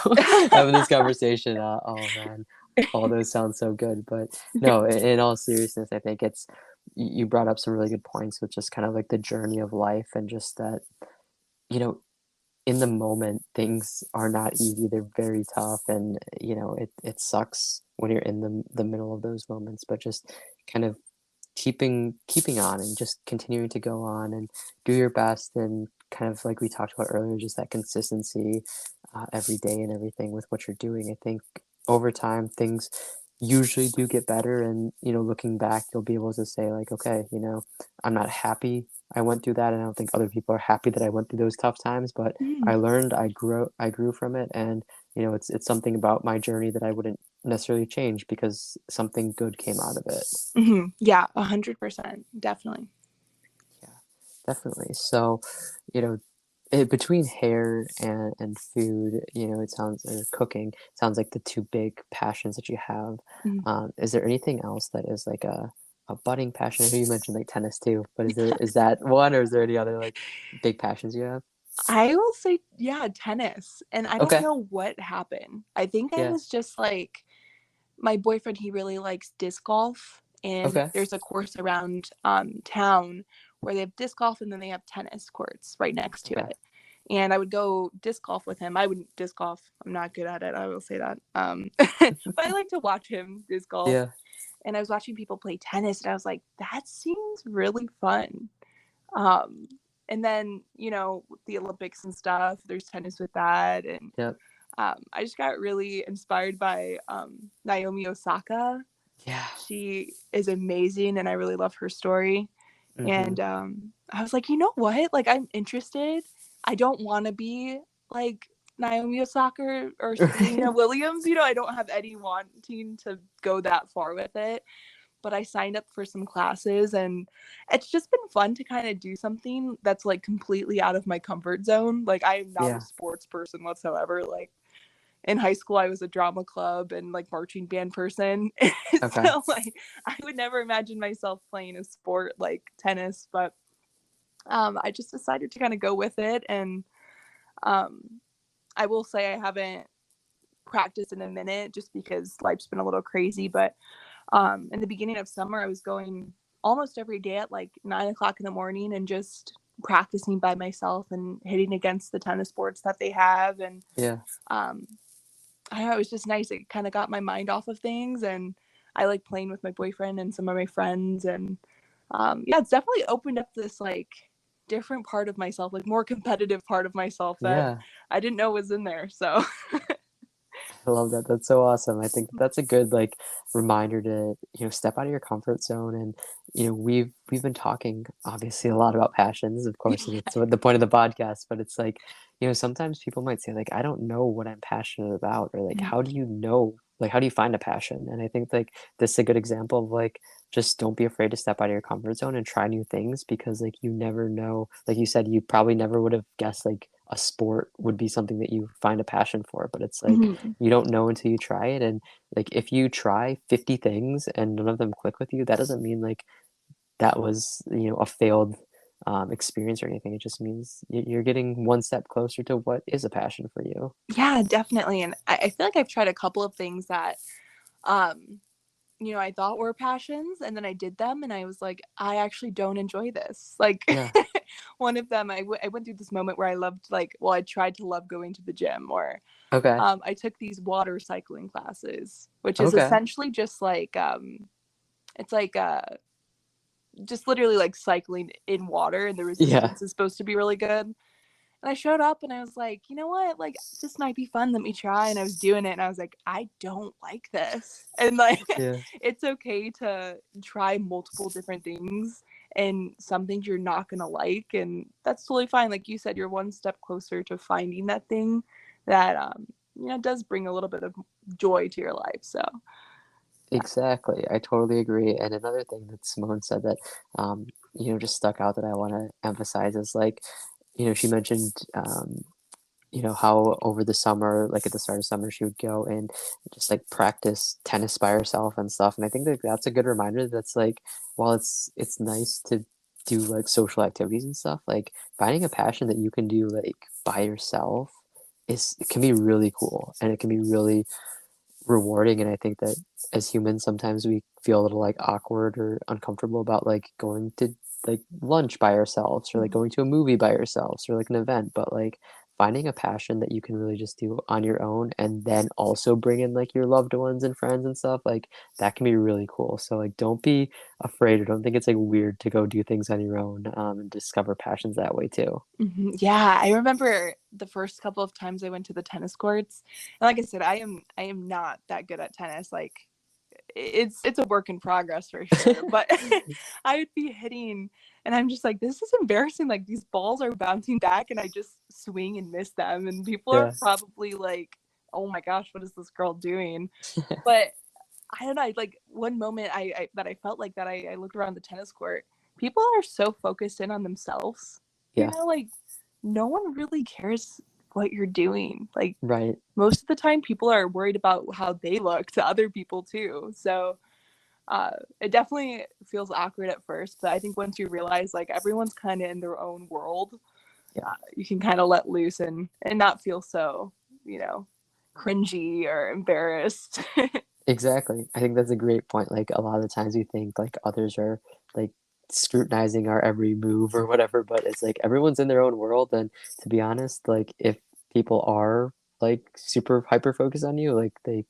having this conversation. Oh man. all those sound so good. But no, in all seriousness, I think it's you brought up some really good points with just kind of like the journey of life and just that, you know, in the moment things are not easy. They're very tough, and it sucks when you're in the middle of those moments, but just kind of keeping on and just continuing to go on and do your best, and kind of like we talked about earlier, just that consistency every day and everything with what you're doing. I think over time things usually do get better, and looking back you'll be able to say like, okay, I'm not happy I went through that, and I don't think other people are happy that I went through those tough times, but I Mhm. learned, I grew from it, and it's something about my journey that I wouldn't necessarily change because something good came out of it. Yeah, 100%, definitely. Yeah, definitely. So, you know, between hair and food, it sounds or cooking sounds like the two big passions that you have. Mhm. Is there anything else that is like a budding passion? I know you mentioned like tennis too, but is that one, or is there any other like big passions you have? I will say, yeah, tennis. And I don't Okay. know what happened. I think I Yeah. was just like, my boyfriend, he really likes disc golf. And Okay. there's a course around town where they have disc golf and then they have tennis courts right next to Okay. it. And I would go disc golf with him. I wouldn't disc golf. I'm not good at it. I will say that. But I like to watch him disc golf. Yeah. And I was watching people play tennis, and I was like, that seems really fun. Um, and then, the Olympics and stuff, there's tennis with that. And Yep. I just got really inspired by Naomi Osaka. Yeah. She is amazing, and I really love her story. Mm-hmm. And I was like, you know what? Like, I'm interested. I don't want to be like Naomi Osaka or Serena Williams. I don't have any wanting to go that far with it. But I signed up for some classes, and it's just been fun to kind of do something that's like completely out of my comfort zone. Like, I am not a Yeah. sports person whatsoever. Like, in high school I was a drama club and like marching band person. Okay. So like I would never imagine myself playing a sport like tennis, but I just decided to kind of go with it. And um, I will say I haven't practiced in a minute just because life's been a little crazy. But in the beginning of summer, I was going almost every day at like 9 o'clock in the morning and just practicing by myself and hitting against the tennis boards that they have. And Yeah. um, I don't know, it was just nice. It kind of got my mind off of things, and I like playing with my boyfriend and some of my friends. And yeah, it's definitely opened up this like different part of myself, like more competitive part of myself that Yeah. I didn't know was in there. So I love that. That's so awesome. I think that's a good like reminder to, step out of your comfort zone. And, we've been talking obviously a lot about passions, of course, and it's the point of the podcast, but it's like, sometimes people might say like, I don't know what I'm passionate about, or like, how do you know, like, how do you find a passion? And I think like this is a good example of like, just don't be afraid to step out of your comfort zone and try new things, because like you never know, like you said, you probably never would have guessed like a sport would be something that you find a passion for, but it's like Mhm. you don't know until you try it. And like if you try 50 things and none of them click with you, that doesn't mean like that was a failed experience or anything. It just means you're getting one step closer to what is a passion for you. Yeah, definitely. And I feel like I've tried a couple of things that um I thought were passions, and then I did them and I was like, I actually don't enjoy this. Like Yeah. one of them, I went through this moment where I loved like, well, I tried to love going to the gym, or Okay. I took these water cycling classes, which is Okay. essentially just like it's like just literally like cycling in water, and the Yeah. resistance is supposed to be really good. And I showed up and I was like, you know what? Like, this might be fun. Let me try. And I was doing it and I was like, I don't like this. And like, Yeah. it's okay to try multiple different things, and some things you're not going to like. And that's totally fine. Like you said, you're one step closer to finding that thing that, does bring a little bit of joy to your life. So, yeah. Exactly. I totally agree. And another thing that Simone said that, just stuck out that I want to emphasize is like, she mentioned, how over the summer, like at the start of summer, she would go and just like practice tennis by herself and stuff. And I think that that's a good reminder that's like, while it's nice to do like social activities and stuff, like finding a passion that you can do like by yourself it can be really cool, and it can be really rewarding. And I think that as humans, sometimes we feel a little like awkward or uncomfortable about like going to like lunch by ourselves or like Mhm. going to a movie by ourselves or like an event. But like finding a passion that you can really just do on your own and then also bring in like your loved ones and friends and stuff, like that can be really cool. So like don't be afraid or don't think it's like weird to go do things on your own, and discover passions that way too. Yeah, I remember the first couple of times I went to the tennis courts. And like I said, I am not that good at tennis. Like it's a work in progress for sure. But I would be hitting and I'm just like, this is embarrassing. Like these balls are bouncing back and I just swing and miss them. And people are Yeah. probably like, oh my gosh, what is this girl doing? But I don't know, like one moment I that I felt like that I looked around the tennis court. People are so focused in on themselves. You Yeah. know, like no one really cares what you're doing. Like Right. most of the time people are worried about how they look to other people too. So it definitely feels awkward at first, but I think once you realize like everyone's kind of in their own world, Yeah. you can kind of let loose and not feel so, you know, cringy or embarrassed. Exactly. I think that's a great point. Like a lot of the times we think like others are like scrutinizing our every move or whatever, but it's like everyone's in their own world. And to be honest, like if people are like super hyper focused on you, like they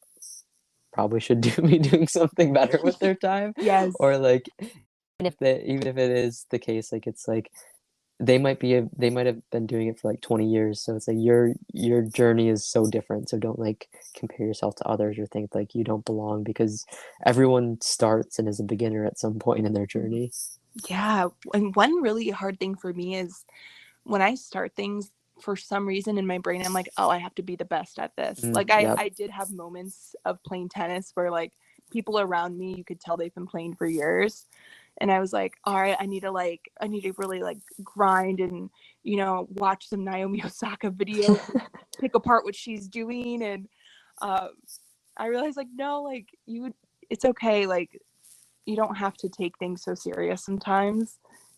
probably should be doing something better with their time. Yes. Or like even if it is the case, like it's like they might have been doing it for like 20 years, so it's like your journey is so different, so don't like compare yourself to others or think like you don't belong, because everyone starts and is a beginner at some point in their journey. Yeah. And one really hard thing for me is when I start things, for some reason in my brain, I'm like, oh, I have to be the best at this. Like Yep. I did have moments of playing tennis where like people around me, you could tell they've been playing for years. And I was like, all right, I need to really like grind and, you know, watch some Naomi Osaka videos and pick apart what she's doing. And uh, I realized like, no, like it's okay. Like you don't have to take things so serious sometimes.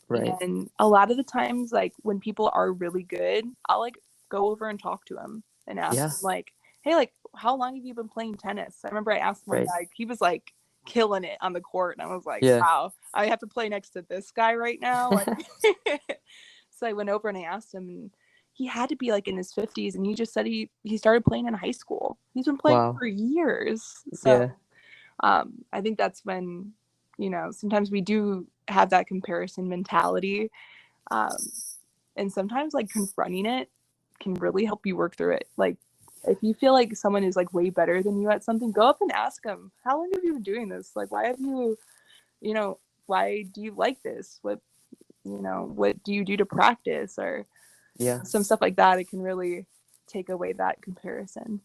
Right. And a lot of the times, like when people are really good, I'll like go over and talk to them and ask Yeah. them like, hey, like how long have you been playing tennis? I remember I asked one Right. guy, he was like killing it on the court, and I was like, Yeah. wow, I have to play next to this guy right now. Like so I went over and I asked him, and he had to be like in his 50s, and he just said he started playing in high school. He's been playing Wow. for years. Yeah. So I think that's when, you know, sometimes we do have that comparison mentality. Um, and sometimes like confronting it can really help you work through it. Like if you feel like someone is like way better than you at something, go up and ask them, how long have you been doing this? Like, why have you, you know, why do you like this? What, you know, what do you do to practice or Yeah. some stuff like that? It can really take away that comparison.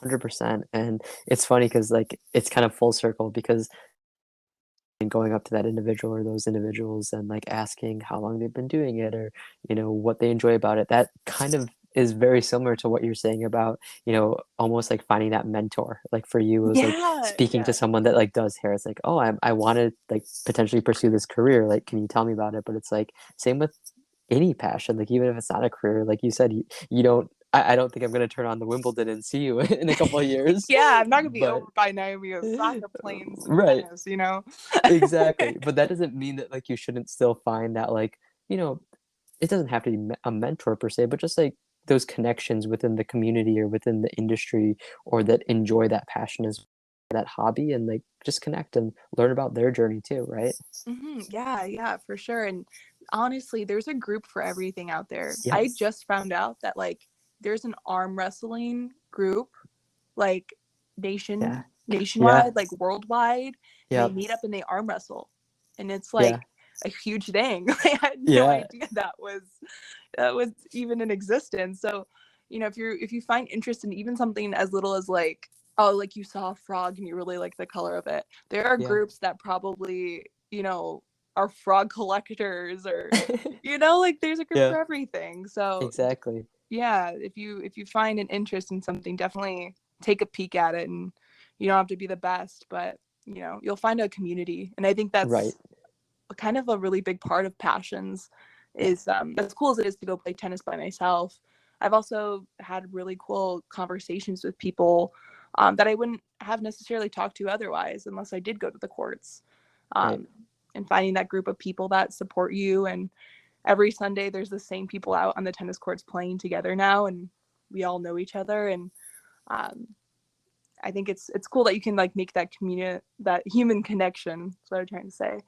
100%. And it's funny because like it's kind of full circle, because and going up to that individual or those individuals and like asking how long they've been doing it, or what they enjoy about it, that kind of is very similar to what you're saying about almost like finding that mentor. Like for you, it was like Yeah, speaking to yeah. someone that like does hair. It's like, oh, I want to like potentially pursue this career, like can you tell me about it? But it's like same with any passion, like even if it's not a career, like you said, you don't I don't think I'm going to turn on the Wimbledon and see you in a couple of years. Yeah, I'm not gonna be But over by Naomi Osaka playing some right. tennis, you know? Exactly, but that doesn't mean that, like, you shouldn't still find that, like, you know, it doesn't have to be a mentor per se, but just, like, those connections within the community or within the industry, or that enjoy that passion as that hobby, and, like, just connect and learn about their journey too, right? Yeah, yeah, for sure. And honestly, there's a group for everything out there. Yep. I just found out that like there's an arm wrestling group, like Yeah. Yeah. nationwide, like worldwide, and they Yep. meet up and they arm wrestle. And it's like Yeah. a huge thing. I had no Yeah. idea that was even in existence. So, you know, if you find interest in even something as little as like, oh, like you saw a frog and you really like the color of it, there are Yeah. groups that probably, you know, are frog collectors or, you know, like there's a group Yeah. for everything. So Exactly. yeah, if you find an interest in something, definitely take a peek at it. And you don't have to be the best, but you know, you'll find a community. And I think Right. that's kind of a really big part of passions. Yeah. Is as cool as it is to go play tennis by myself, I've also had really cool conversations with people that I wouldn't have necessarily talked to otherwise unless I did go to the courts. Right. Um, and finding that group of people that support you. And every Sunday there's the same people out on the tennis courts playing together now, and we all know each other. And um, I think it's cool that you can like make that that human connection. That's what I'm trying to say,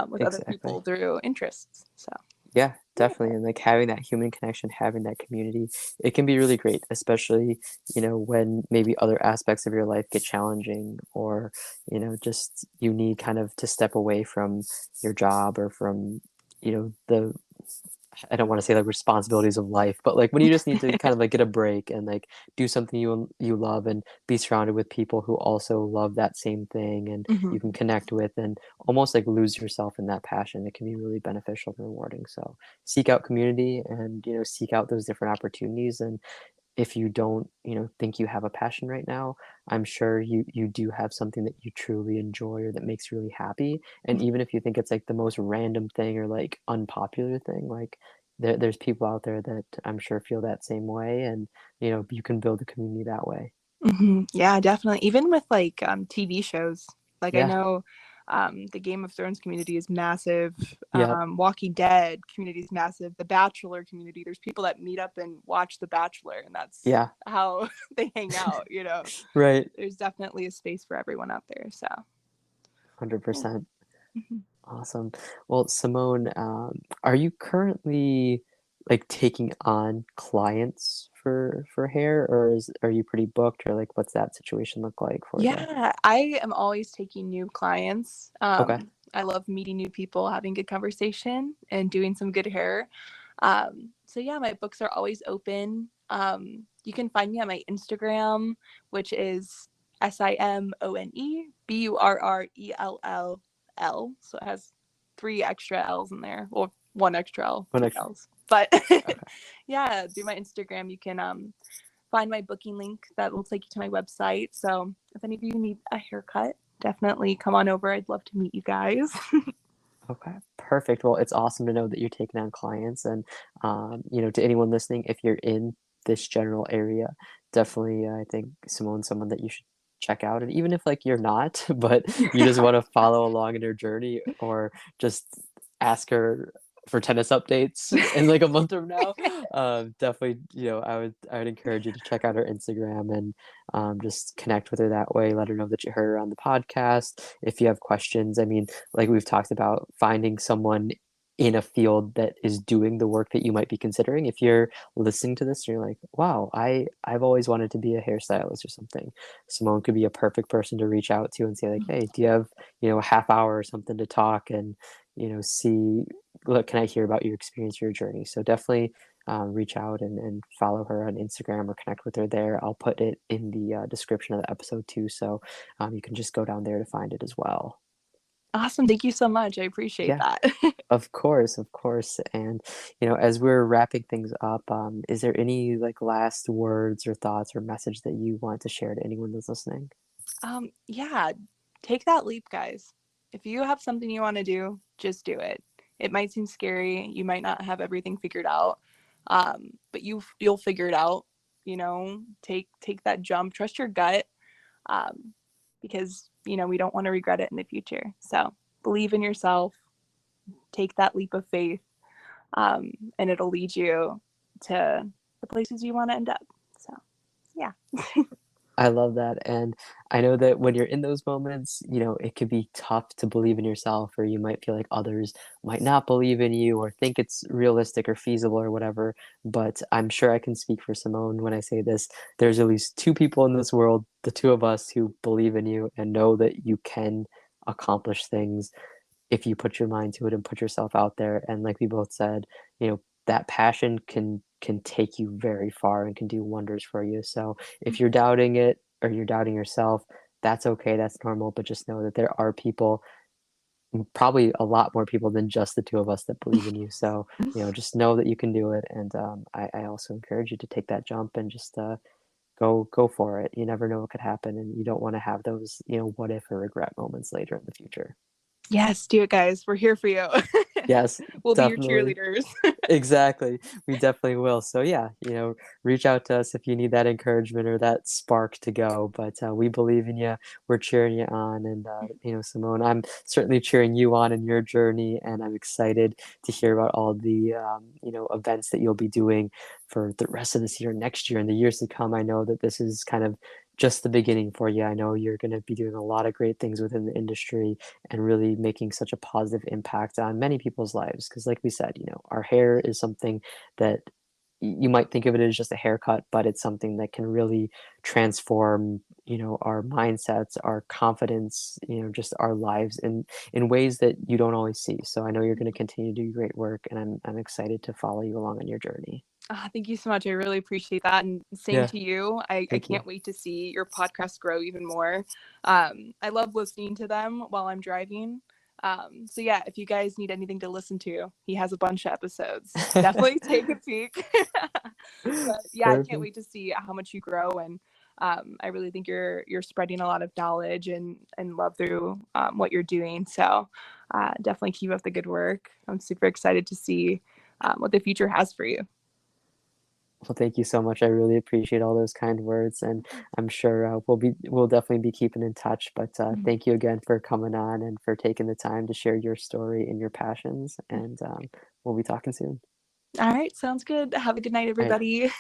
with other Exactly. people through interests. So Yeah, yeah. definitely. And like having that human connection, having that community, it can be really great, especially, when maybe other aspects of your life get challenging or, just you need kind of to step away from your job or from, the I don't want to say like responsibilities of life, but like when you just need to kind of like get a break and like do something you love and be surrounded with people who also love that same thing and Hmm. you can connect with and almost like lose yourself in that passion. It can be really beneficial and rewarding. So seek out community and seek out those different opportunities. And if you don't, think you have a passion right now, I'm sure you do have something that you truly enjoy or that makes you really happy. And even if you think it's like the most random thing or like unpopular thing, like there's people out there that I'm sure feel that same way, and you can build a community that way. Hmm. Yeah, definitely. Even with like TV shows, like I Yeah. know the Game of Thrones community is massive. Yep. Walking Dead community is massive. The Bachelor community, there's people that meet up and watch The Bachelor, and that's Yeah. how they hang out. You know, Right. there's definitely a space for everyone out there. So yeah. 100%. Mhm. Awesome. Well, Simone, are you currently like taking on clients for hair, or are you pretty booked, or like what's that situation look like for you? Yeah, I am always taking new clients. Okay. I love meeting new people, having good conversation, and doing some good hair. So yeah, my books are always open. You can find me on my Instagram, which is SIMONEBURRELLL. So it has 3 extra L's in there, or 1 extra L, When two I, L's. But okay. yeah, through my Instagram, you can find my booking link that will take you to my website. So if any of you need a haircut, definitely come on over. I'd love to meet you guys. Okay, perfect. Well, it's awesome to know that you're taking on clients, and to anyone listening, if you're in this general area, definitely, I think Simone's someone that you should check out. And even if like you're not, but you just want to follow along in her journey, or just ask her for tennis updates in like a month from now, definitely, I would encourage you to check out her Instagram and just connect with her that way. Let her know that you heard her on the podcast. If you have questions, I mean, like we've talked about, finding someone in a field that is doing the work that you might be considering. If you're listening to this and you're like, wow, I've always wanted to be a hairstylist or something, Simone could be a perfect person to reach out to and say like, hey, do you have a half hour or something to talk and see, look, can I hear about your experience, your journey? So definitely reach out and follow her on Instagram or connect with her there. I'll put it in the description of the episode too, so you can just go down there to find it as well. Awesome. Thank you so much. I appreciate Yeah, that. of course, of course. And as we're wrapping things up, is there any like last words or thoughts or message that you want to share to anyone that's listening? Yeah, take that leap, guys. If you have something you want to do, just do it. It might seem scary. You might not have everything figured out, but you'll figure it out. Take that jump. Trust your gut, because we don't want to regret it in the future. So believe in yourself. Take that leap of faith, and it'll lead you to the places you want to end up. So yeah. I love that. And I know that when you're in those moments, it can be tough to believe in yourself, or you might feel like others might not believe in you or think it's realistic or feasible or whatever. But I'm sure I can speak for Simone when I say this. There's at least two people in this world, the two of us, who believe in you and know that you can accomplish things if you put your mind to it and put yourself out there. And like we both said, that passion can take you very far and can do wonders for you. So if you're doubting it or you're doubting yourself, that's okay. That's normal. But just know that there are people, probably a lot more people than just the two of us, that believe in you. So, just know that you can do it. And I also encourage you to take that jump and just go for it. You never know what could happen, and you don't want to have those, what if or regret moments later in the future. Yes, do it, guys. We're here for you. Yes, We'll be your definitely. cheerleaders. Exactly. We definitely will. So yeah, reach out to us if you need that encouragement or that spark to go. But we believe in you. We're cheering you on, and Simone, I'm certainly cheering you on in your journey, and I'm excited to hear about all the events that you'll be doing for the rest of this year, next year, and the years to come. I know that this is kind of just the beginning for you. I know you're going to be doing a lot of great things within the industry and really making such a positive impact on many people's lives. Because, like we said, our hair is something that you might think of it as just a haircut, but it's something that can really transform, our mindsets, our confidence, just our lives in ways that you don't always see. So I know you're going to continue to do great work, and I'm excited to follow you along on your journey. Thank you so much. I really appreciate that. And same Yeah, to you. I thank you. can't wait to see your podcast grow even more. I love listening to them while I'm driving. So, yeah, if you guys need anything to listen to, he has a bunch of episodes. Definitely take a peek. But yeah, I can't Perfect. wait to see how much you grow. And I really think you're spreading a lot of knowledge and love through what you're doing. So definitely keep up the good work. I'm super excited to see what the future has for you. Well, thank you so much. I really appreciate all those kind words, and I'm sure we'll definitely be keeping in touch. But thank you again for coming on and for taking the time to share your story and your passions. And we'll be talking soon. All right, sounds good. Have a good night, All right. everybody.